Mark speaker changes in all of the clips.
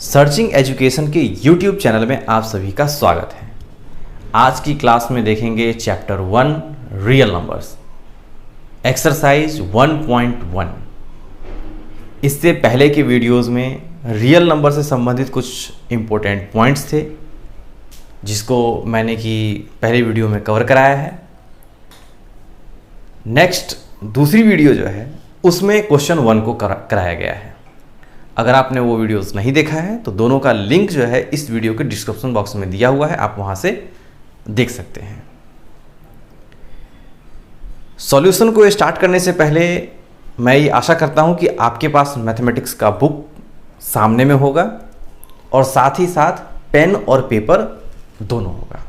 Speaker 1: Searching education के YouTube channel में आप सभी का स्वागत है। आज की क्लास में देखेंगे चैप्टर 1 रियल नंबर्स, एक्सरसाइज 1.1। इससे पहले के वीडियोस में रियल नंबर से संबंधित कुछ इम्पोर्टेंट पॉइंट्स थे जिसको मैंने कि पहले वीडियो में कवर कराया है। नेक्स्ट दूसरी वीडियो जो है उसमें क्वेश्चन 1 को कराया गया है। अगर आपने वो वीडियोस नहीं देखा है तो दोनों का लिंक जो है इस वीडियो के डिस्क्रिप्शन बॉक्स में दिया हुआ है, आप वहां से देख सकते हैं। सॉल्यूशन को स्टार्ट करने से पहले मैं ये आशा करता हूं कि आपके पास मैथमेटिक्स का बुक सामने में होगा और साथ ही साथ पेन और पेपर दोनों होगा,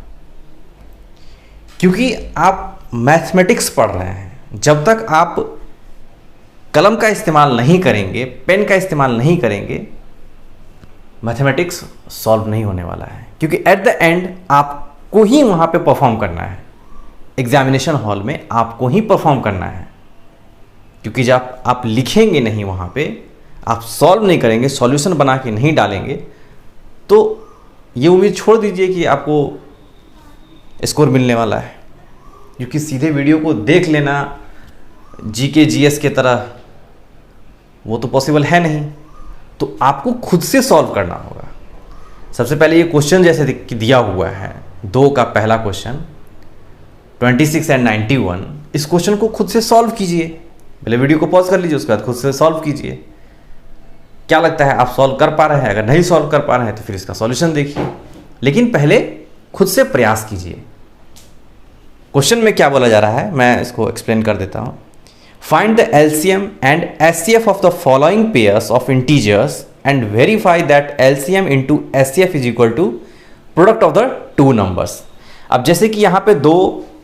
Speaker 1: क्योंकि आप मैथमेटिक्स पढ़ रहे हैं। जब तक आप कलम का इस्तेमाल नहीं करेंगे, पेन का इस्तेमाल नहीं करेंगे, मैथमेटिक्स सॉल्व नहीं होने वाला है। क्योंकि एट द एंड आपको ही वहाँ पे परफॉर्म करना है, एग्जामिनेशन हॉल में आपको ही परफॉर्म करना है। क्योंकि जब आप लिखेंगे नहीं वहाँ पे, आप सॉल्व नहीं करेंगे, सॉल्यूशन बना के नहीं डालेंगे, तो ये उम्मीद छोड़ दीजिए कि आपको स्कोर मिलने वाला है। क्योंकि सीधे वीडियो को देख लेना जीके जीएस के तरह वो तो पॉसिबल है नहीं, तो आपको खुद से सॉल्व करना होगा। सबसे पहले ये क्वेश्चन जैसे दिया हुआ है 2 का पहला क्वेश्चन 26 एंड 91, इस क्वेश्चन को खुद से सॉल्व कीजिए। पहले वीडियो को पॉज कर लीजिए, उसके बाद खुद से सॉल्व कीजिए। क्या लगता है आप सॉल्व कर पा रहे हैं? अगर नहीं सॉल्व कर पा रहे हैं तो फिर इसका सॉल्यूशन देखिए, लेकिन पहले खुद से प्रयास कीजिए। क्वेश्चन में क्या बोला जा रहा है मैं इसको एक्सप्लेन कर देता हूं। Find the LCM and SCF of the following pairs of integers and verify that LCM into SCF is equal to product of the two numbers। अब जैसे कि यहाँ पे 2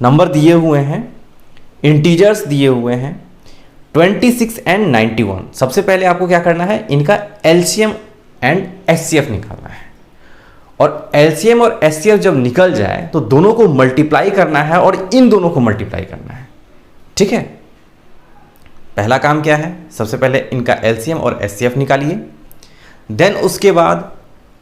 Speaker 1: नंबर दिए हुए हैं, इंटीजर्स दिए हुए हैं 26 एंड 91। सबसे पहले आपको क्या करना है, इनका LCM एंड SCF निकालना है। और LCM और SCF जब निकल जाए तो दोनों को मल्टीप्लाई करना है और इन दोनों को मल्टीप्लाई करना है। ठीक है, पहला काम क्या है, सबसे पहले इनका LCM और SCF निकालिए। देन उसके बाद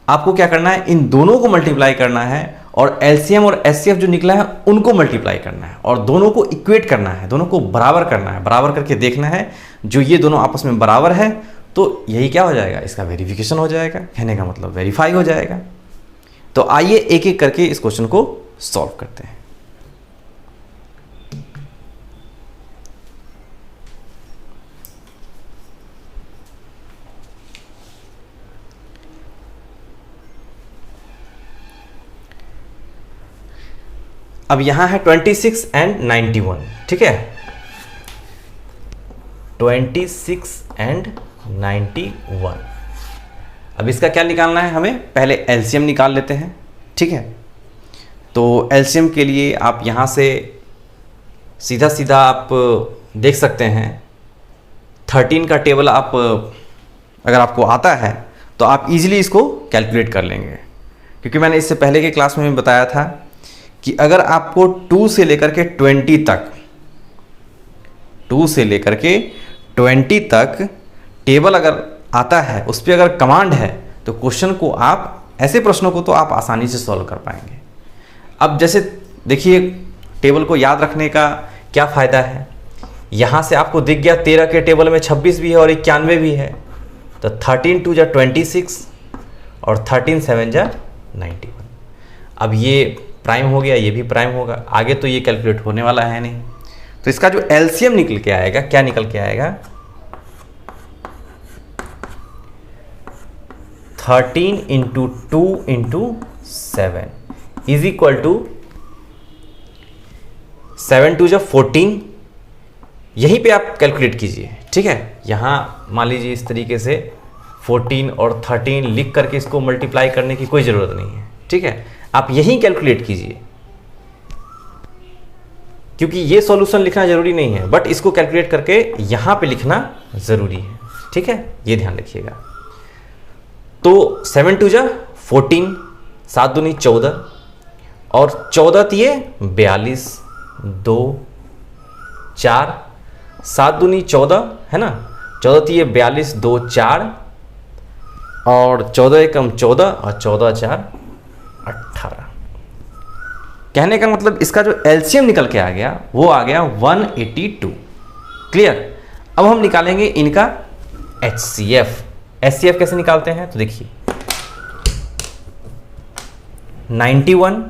Speaker 1: आपको क्या करना है, इन दोनों को मल्टीप्लाई करना है और LCM और SCF जो निकला है उनको मल्टीप्लाई करना है और दोनों को इक्वेट करना है, दोनों को बराबर करना है। बराबर करके देखना है जो ये दोनों आपस में बराबर है तो यही क्या हो जाएगा, इसका वेरिफिकेशन हो जाएगा। कहने का मतलब वेरीफाई हो जाएगा। तो आइए एक एक करके इस क्वेश्चन को सॉल्व करते हैं। अब यहां है 26 एंड 91। ठीक है, 26 एंड 91। अब इसका क्या निकालना है, हमें पहले LCM निकाल लेते हैं। ठीक है, तो LCM के लिए आप यहां से सीधा सीधा आप देख सकते हैं 13 का टेबल आप अगर आपको आता है तो आप इजीली इसको कैलकुलेट कर लेंगे। क्योंकि मैंने इससे पहले के क्लास में भी बताया था कि अगर आपको 2 से लेकर के 20 तक, 2 से लेकर के 20 तक टेबल अगर आता है, उस पर अगर कमांड है तो क्वेश्चन को आप, ऐसे प्रश्नों को तो आप आसानी से सॉल्व कर पाएंगे। अब जैसे देखिए, टेबल को याद रखने का क्या फ़ायदा है, यहाँ से आपको दिख गया 13 के टेबल में 26 भी है और 91 भी है, तो 13 2 जा 26 और 13 7 जा 91। अब ये प्राइम हो गया, ये भी प्राइम होगा। आगे तो ये कैलकुलेट होने वाला है नहीं, तो इसका जो LCM निकल के आएगा, क्या निकल के आएगा, 13 into 2 into 7 is equal to 7 2 जब 14। यहीं पे आप कैलकुलेट कीजिए। ठीक है, यहां मान लीजिए इस तरीके से 14 और 13 लिख करके इसको मल्टीप्लाई करने की कोई ज़रूरत नहीं है। ठीक है, आप यहीं कैलकुलेट कीजिए, क्योंकि ये सॉल्यूशन लिखना जरूरी नहीं है, बट इसको कैलकुलेट करके यहां पे लिखना जरूरी है। ठीक है, ये ध्यान रखिएगा। तो 7 2 जा 14, 7 दूनी 14 और 14 तिये 42, 2 4, 7 दूनी 14 है ना, 14 तिये 42, 2 4, और 14 एकम 14 और 14 4 18। कहने का मतलब इसका जो एलसीएम निकल के आ गया वो आ गया 182। क्लियर। अब हम निकालेंगे इनका एचसीएफ। एचसीएफ कैसे निकालते हैं तो देखिए 91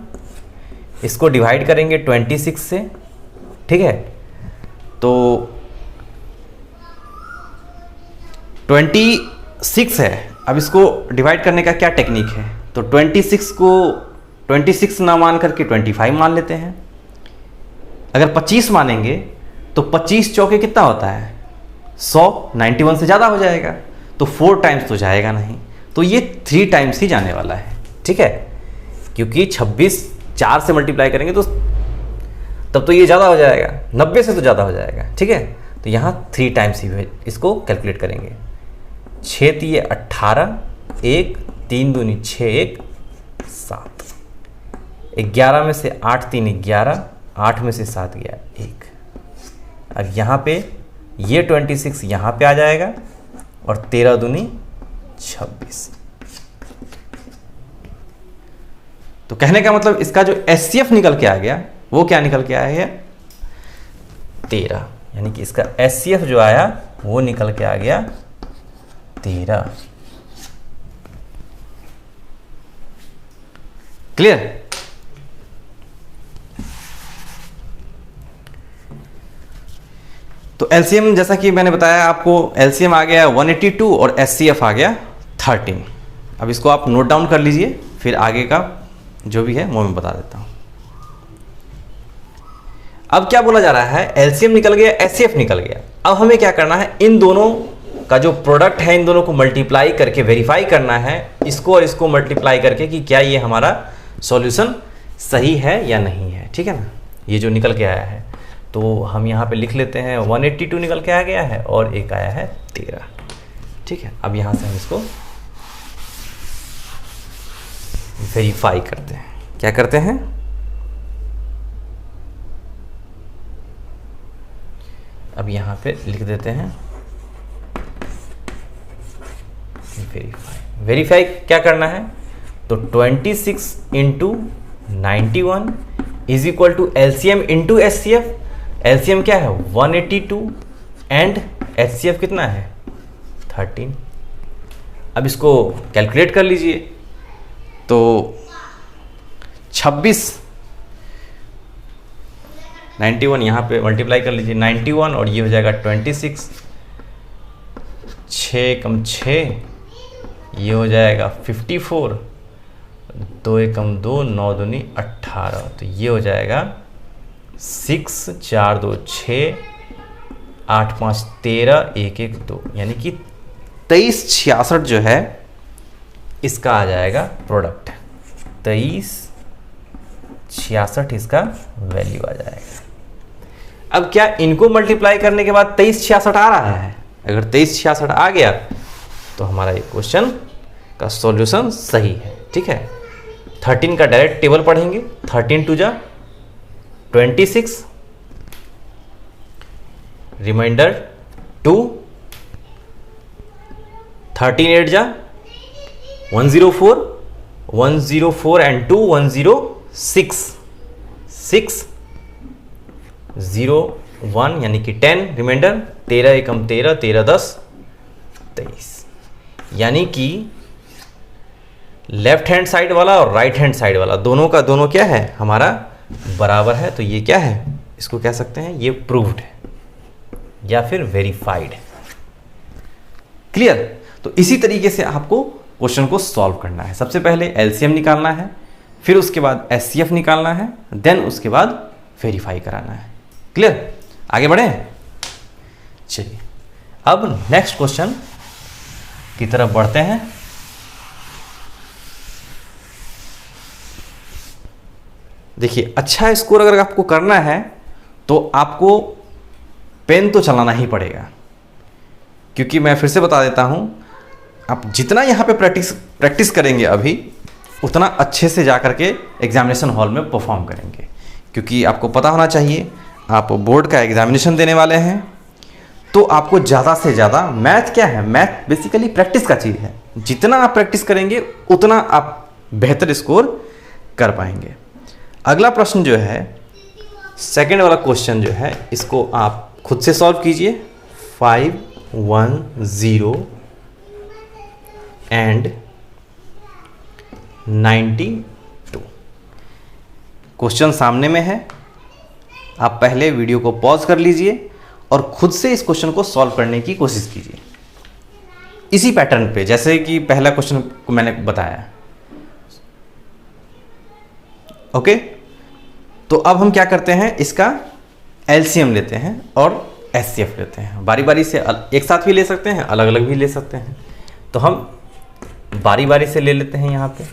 Speaker 1: इसको डिवाइड करेंगे 26 से, ठीक है। तो 26 है, अब इसको डिवाइड करने का क्या टेक्निक है, तो 26 को 26 ना मान करके 25 मान लेते हैं। अगर 25 मानेंगे तो 25 चौके कितना होता है 100, 91 से ज़्यादा हो जाएगा, तो 4 टाइम्स तो जाएगा नहीं, तो ये 3 टाइम्स ही जाने वाला है, ठीक है। क्योंकि 26 4 से मल्टीप्लाई करेंगे तो तब तो ये ज़्यादा हो जाएगा, 90 से तो ज़्यादा हो जाएगा, ठीक है। तो यहाँ 3 टाइम्स ही इसको कैलकुलेट करेंगे। 6 तिये 18, 1 3 दूनी 6 1 7, 11 में से 8 3 11, 8 में से 7 गया 1। अब यहाँ पे ये 26 यहाँ पे आ जाएगा और 13 दूनी 26। तो कहने का मतलब इसका जो एचसीएफ निकल के आ गया वो क्या निकल के आया है 13, यानी कि इसका एचसीएफ जो आया वो निकल के आ गया 13। क्लियर। तो एलसीएम जैसा कि मैंने बताया आपको, एलसीएम आ गया 182 और एचसीएफ आ गया 13। अब इसको आप नोट डाउन कर लीजिए, फिर आगे का जो भी है वो मैं बता देता हूं। अब क्या बोला जा रहा है, एलसीएम निकल गया, एचसीएफ निकल गया। अब हमें क्या करना है, इन दोनों का जो प्रोडक्ट है इन दोनों को मल्टीप्लाई करके वेरीफाई करना है, इसको और इसको मल्टीप्लाई करके कि क्या ये हमारा सॉल्यूशन सही है या नहीं है, ठीक है ना। ये जो निकल के आया है तो हम यहाँ पे लिख लेते हैं 182 निकल के आ गया है और एक आया है 13, ठीक है। अब यहाँ से हम इसको वेरीफाई करते हैं। क्या करते हैं, अब यहाँ पे लिख देते हैं वेरीफाई। वेरीफाई क्या करना है, तो 26 into 91 is equal to LCM into HCF. LCM क्या है 182 एंड एचसीएफ कितना है 13। अब इसको कैलकुलेट कर लीजिए, तो 26 91 यहाँ पे मल्टीप्लाई कर लीजिए 91 और ये हो जाएगा 26, 6 कम 6 ये हो जाएगा 54, 2 एकम 2 9 दूनी 18, तो ये हो जाएगा 6 4 2 6 8 5 13 1 1 2, यानी कि 2366 जो है इसका आ जाएगा प्रोडक्ट। 2366 इसका वैल्यू आ जाएगा। अब क्या इनको मल्टीप्लाई करने के बाद 2366 आ रहा है? अगर 2366 आ गया तो हमारा ये क्वेश्चन का सॉल्यूशन सही है, ठीक है। 13 का डायरेक्ट टेबल पढ़ेंगे, 13 टू जा 26, रिमाइंडर 2, 13 8 जा 104, 104 एंड 2 106, 6 0 1 यानी कि 10, रिमाइंडर 13 एकम 13, 13 10 23, यानी कि लेफ्ट हैंड साइड वाला और राइट हैंड साइड वाला दोनों का दोनों क्या है हमारा बराबर है। तो ये क्या है, इसको कह सकते हैं ये प्रूव्ड है या फिर वेरीफाइड है। क्लियर। तो इसी तरीके से आपको क्वेश्चन को सॉल्व करना है। सबसे पहले एलसीएम निकालना है, फिर उसके बाद एचसीएफ निकालना है, देन उसके बाद वेरीफाई कराना है। क्लियर। आगे बढ़े। चलिए अब नेक्स्ट क्वेश्चन की तरफ बढ़ते हैं। देखिए अच्छा स्कोर अगर आपको करना है तो आपको पेन तो चलाना ही पड़ेगा, क्योंकि मैं फिर से बता देता हूं, आप जितना यहाँ पे प्रैक्टिस करेंगे अभी उतना अच्छे से जा करके एग्जामिनेशन हॉल में परफॉर्म करेंगे। क्योंकि आपको पता होना चाहिए आप बोर्ड का एग्जामिनेशन देने वाले हैं, तो आपको ज़्यादा से ज़्यादा, मैथ क्या है, मैथ बेसिकली प्रैक्टिस का चीज़ है, जितना आप प्रैक्टिस करेंगे उतना आप बेहतर स्कोर कर पाएंगे। अगला प्रश्न जो है, सेकंड वाला क्वेश्चन जो है, इसको आप खुद से सॉल्व कीजिए। 5, 1, 0 एंड 92। क्वेश्चन सामने में है, आप पहले वीडियो को पॉज कर लीजिए और खुद से इस क्वेश्चन को सॉल्व करने की कोशिश कीजिए, इसी पैटर्न पे जैसे कि पहला क्वेश्चन को मैंने बताया। ओके, तो अब हम क्या करते हैं, इसका एलसीएम लेते हैं और एचसीएफ लेते हैं। बारी बारी से एक साथ भी ले सकते हैं, अलग अलग भी ले सकते हैं। तो हम बारी बारी से ले लेते हैं यहाँ पे।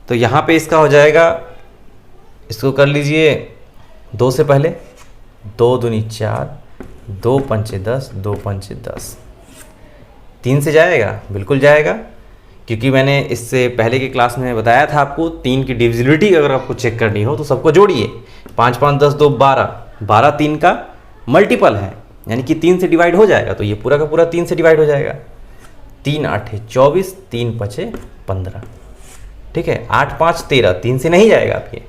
Speaker 1: तो यहाँ पे इसका हो जाएगा, इसको कर लीजिए 2 से पहले, 2 दूनी 4, 2 पंचे 10, 2 पंचे 10। 3 से जाएगा, बिल्कुल जाएगा, क्योंकि मैंने इससे पहले की क्लास में बताया था आपको 3 की डिविजिबिलिटी अगर आपको चेक करनी हो तो सबको जोड़िए। 5 5 10 2 12, 12 3 का मल्टीपल है, यानी कि 3 से डिवाइड हो जाएगा, तो ये पूरा का पूरा 3 से डिवाइड हो जाएगा। 3 8 24, 3 5 15, ठीक है। 8 5 13, 3 से नहीं जाएगा आप, ये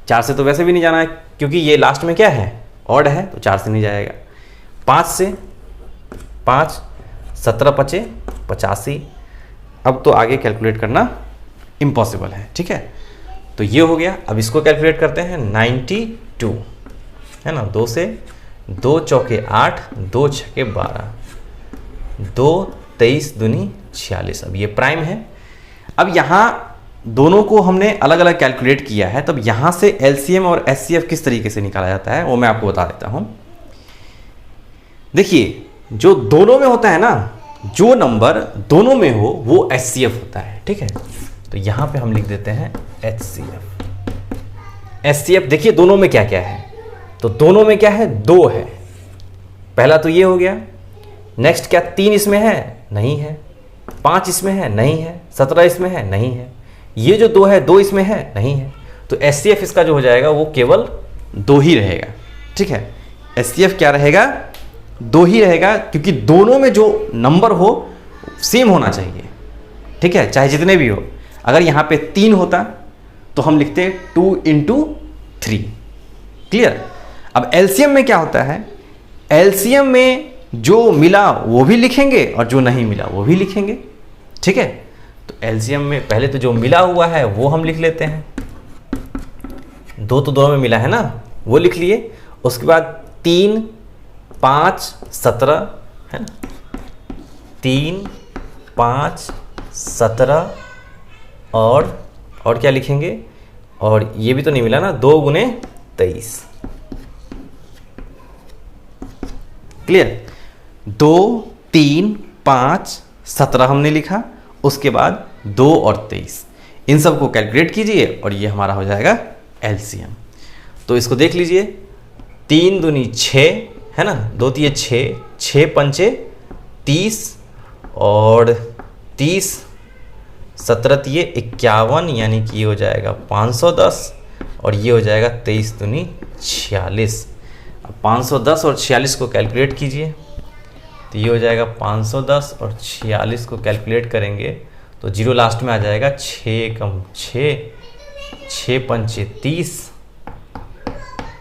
Speaker 1: 4 से तो वैसे भी नहीं जाना है क्योंकि ये लास्ट में क्या है, ऑड है, तो 4 से नहीं जाएगा। 5 से 5, 17 5 85। अब तो आगे कैलकुलेट करना इम्पॉसिबल है, ठीक है। तो ये हो गया। अब इसको कैलकुलेट करते हैं, 92 है ना। 2 से 2 चौके 8, 2 छके 12, 2 23 दूनी 46। अब ये प्राइम है। अब यहाँ दोनों को हमने अलग अलग कैलकुलेट किया है, तब यहाँ से एलसीएम और एचसीएफ किस तरीके से निकाला जाता है वो मैं आपको बता देता हूँ। देखिए, जो दोनों में होता है ना, जो नंबर दोनों में हो वो एचसीएफ होता है, ठीक है। तो यहाँ पे हम लिख देते हैं एचसीएफ। एचसीएफ देखिए दोनों में क्या क्या है, तो दोनों में क्या है, 2 है। पहला तो ये हो गया। नेक्स्ट क्या, 3 इसमें है, नहीं है। 5 इसमें है, नहीं है। 17 इसमें है, नहीं है। ये जो 2 है, 2 इसमें है, नहीं है। तो एचसीएफ इसका जो हो जाएगा वो केवल 2 ही रहेगा, ठीक है। एचसीएफ क्या रहेगा, 2 ही रहेगा, क्योंकि दोनों में जो नंबर हो सेम होना चाहिए, ठीक है, चाहे जितने भी हो। अगर यहाँ पे 3 होता तो हम लिखते 2 × 3। क्लियर। अब एलसीएम में क्या होता है, एलसीएम में जो मिला वो भी लिखेंगे और जो नहीं मिला वो भी लिखेंगे, ठीक है। तो एलसीएम में पहले तो जो मिला हुआ है वो हम लिख लेते हैं। 2 तो दोनों में मिला है ना, वो लिख लिए। उसके बाद 3 5 17 है ना, 3 5 17 और क्या लिखेंगे, और ये भी तो नहीं मिला ना, 2 × 23। क्लियर। 2 3 5 17 हमने लिखा, उसके बाद 2 और 23, इन सब को कैलकुलेट कीजिए और ये हमारा हो जाएगा एलसीएम। तो इसको देख लीजिए, 3 दूनी 6 है ना, 2 3 6, 6 पंचे 30 और 30, 17 3 51, यानी कि ये हो जाएगा 510 और ये हो जाएगा 23 दूनी 46। अब 510 और 46 को कैलकुलेट कीजिए, तो ये हो जाएगा 510 और 46 को कैलकुलेट करेंगे तो 0 लास्ट में आ जाएगा। 6 कम 6, 6 पंचे 30,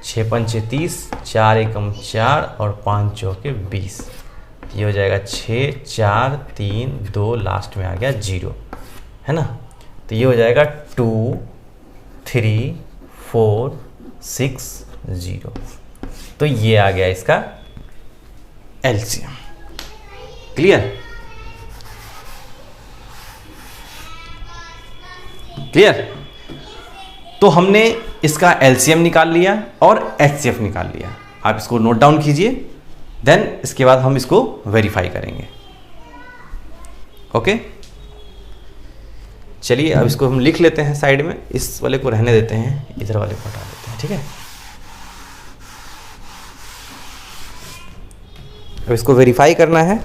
Speaker 1: 6 पंचे 30, 4 एकम 4 और 5 चौके 20। ये हो जाएगा 6 4 3 2, लास्ट में आ गया 0, है ना। तो ये हो जाएगा 2 3 4 6 0। तो ये आ गया इसका एलसीएम। क्लियर। क्लियर। तो हमने इसका एलसीएम निकाल लिया और एचसीएफ निकाल लिया। आप इसको नोट डाउन कीजिए, देन इसके बाद हम इसको वेरीफाई करेंगे। ओके, चलिए अब इसको हम लिख लेते हैं साइड में, इस वाले को रहने देते हैं, इधर वाले को हटा देते हैं, ठीक है। अब इसको वेरीफाई करना है।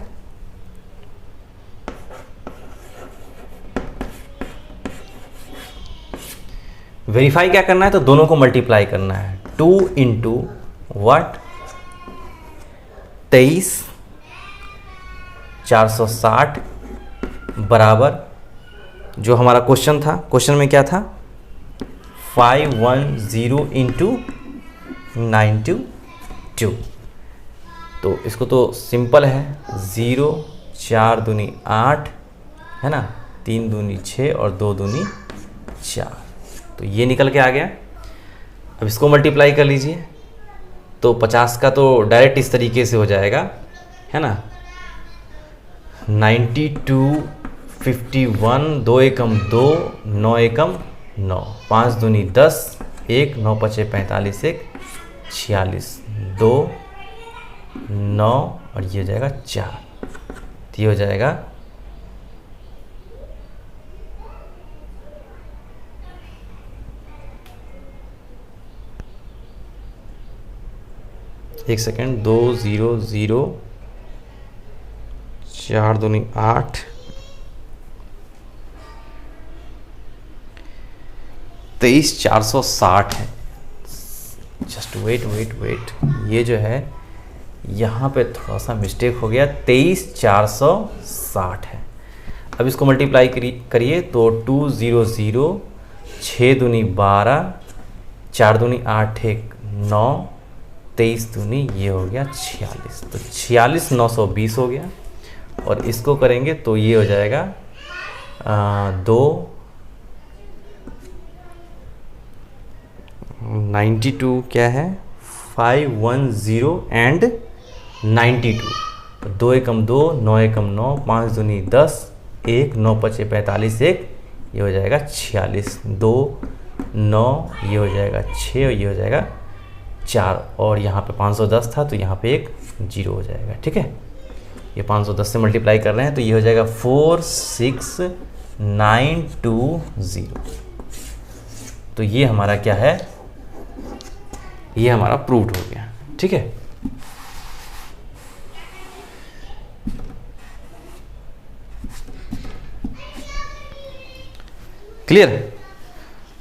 Speaker 1: वेरीफाई क्या करना है, तो दोनों को मल्टीप्लाई करना है। 2 × व्हाट 23,460 बराबर जो हमारा क्वेश्चन था, क्वेश्चन में क्या था 510 इंटू 922। तो इसको तो सिंपल है, 0 4 दूनी 8 है ना, 3 दूनी 6 और 2 दूनी 4, तो ये निकल के आ गया। अब इसको मल्टीप्लाई कर लीजिए तो 50 का तो डायरेक्ट इस तरीके से हो जाएगा, है ना, 92 51 2 एकम 2 9 एकम 9 5 दूनी 10 1 9 5 45 1 46 2 9 और ये हो जाएगा 4, तो ये हो जाएगा 1 सेकेंड 2 0 0 4 दूनी 8 23,460 है। जस्ट वेट, ये जो है यहाँ पे थोड़ा सा मिस्टेक हो गया, 23,460 है। अब इसको मल्टीप्लाई करिए तो 200 6 दूनी 12 4 दूनी 8 1 9 23 दूनी ये हो गया 46, तो 46,920 हो गया। और इसको करेंगे तो ये हो जाएगा 92 क्या है 510 एंड 92, तो 2 एकम 2 9 एकम 9 5 दूनी 10 1 9 5 45 1 ये हो जाएगा 46 2 9 ये हो जाएगा 6 और ये हो जाएगा 4 और यहाँ पे 510 था तो यहाँ पे एक 0 हो जाएगा। ठीक है, ये 510 से मल्टीप्लाई कर रहे हैं तो ये हो जाएगा 46920। तो ये हमारा क्या है, ये हमारा प्रूव्ड हो गया। ठीक है, क्लियर।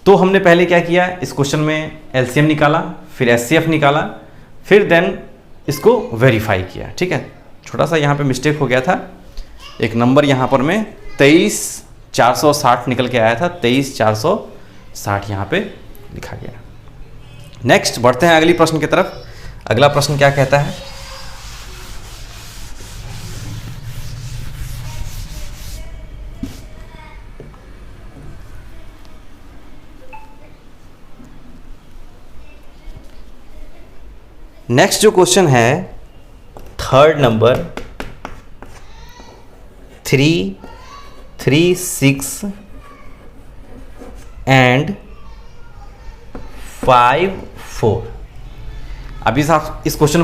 Speaker 1: तो हमने पहले क्या किया, इस क्वेश्चन में एलसीएम निकाला, फिर एचसीएफ निकाला, फिर देन इसको वेरीफाई किया। ठीक है, छोटा सा यहाँ पे मिस्टेक हो गया था, एक नंबर यहाँ पर में 23,460 निकल के आया था, 23,460 यहाँ पे लिखा गया। नेक्स्ट बढ़ते हैं अगली प्रश्न की तरफ। अगला प्रश्न क्या कहता है, नेक्स्ट जो क्वेश्चन है थर्ड नंबर 3 3 6 एंड 5 4। अभी इस क्वेश्चन को